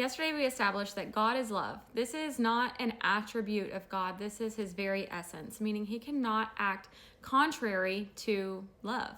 Yesterday we established that God is love. This is not an attribute of God. This is his very essence, meaning he cannot act contrary to love.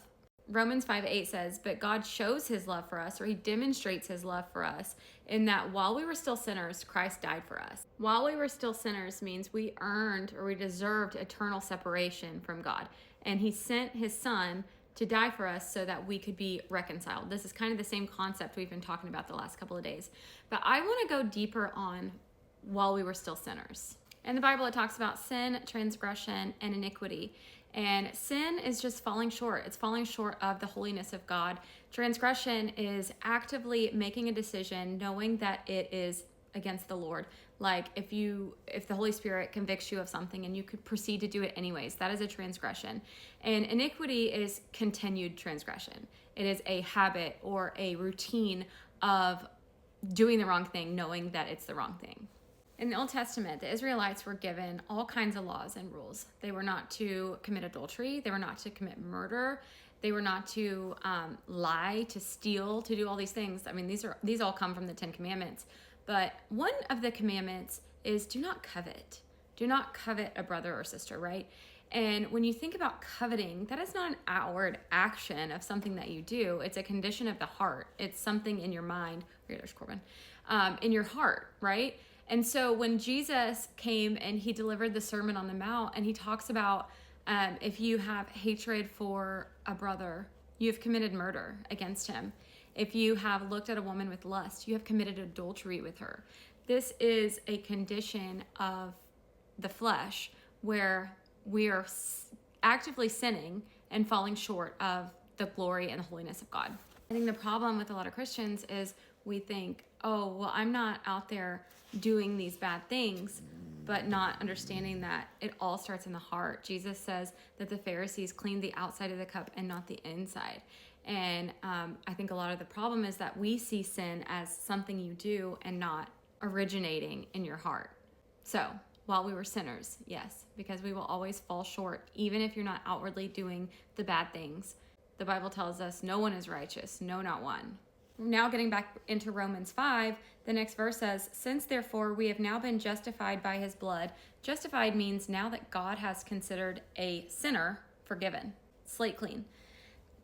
Romans 5:8 says, but God shows his love for us, or he demonstrates his love for us, in that while we were still sinners, Christ died for us. While we were still sinners means we earned or we deserved eternal separation from God. And he sent his son to die for us so that we could be reconciled. This is kind of the same concept we've been talking about the last couple of days. But I want to go deeper on while we were still sinners. In the Bible, it talks about sin, transgression, and iniquity. And sin is just falling short. It's falling short of the holiness of God. Transgression is actively making a decision knowing that it is against the Lord. Like if the Holy Spirit convicts you of something and you could proceed to do it anyways, that is a transgression. And iniquity is continued transgression. It is a habit or a routine of doing the wrong thing, knowing that it's the wrong thing. In the Old Testament, the Israelites were given all kinds of laws and rules. They were not to commit adultery. They were not to commit murder. They were not to lie, to steal, to do all these things. I mean, these all come from the Ten Commandments. But one of the commandments is do not covet. Do not covet a brother or sister, right? And when you think about coveting, that is not an outward action of something that you do. It's a condition of the heart. It's something in your mind. Here, there's Corbin. In your heart, right? And so when Jesus came and he delivered the Sermon on the Mount, and he talks about if you have hatred for a brother, you have committed murder against him. If you have looked at a woman with lust, you have committed adultery with her. This is a condition of the flesh where we are actively sinning and falling short of the glory and the holiness of God. I think the problem with a lot of Christians is we think, oh, well, I'm not out there doing these bad things, but not understanding that it all starts in the heart. Jesus says that the Pharisees cleaned the outside of the cup and not the inside. And I think a lot of the problem is that we see sin as something you do and not originating in your heart. So while we were sinners, yes, because we will always fall short, even if you're not outwardly doing the bad things. The Bible tells us no one is righteous, no, not one. Now getting back into Romans 5, the next verse says, since therefore we have now been justified by his blood. Justified means now that God has considered a sinner forgiven, slate clean.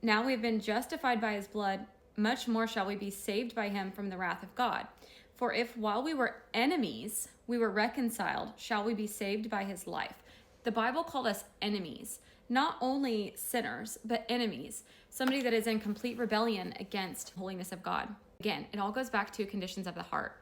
Now we have been justified by his blood, much more shall we be saved by him from the wrath of God. For if while we were enemies, we were reconciled, shall we be saved by his life? The Bible called us enemies, not only sinners, but enemies, somebody that is in complete rebellion against the holiness of God. Again, it all goes back to conditions of the heart.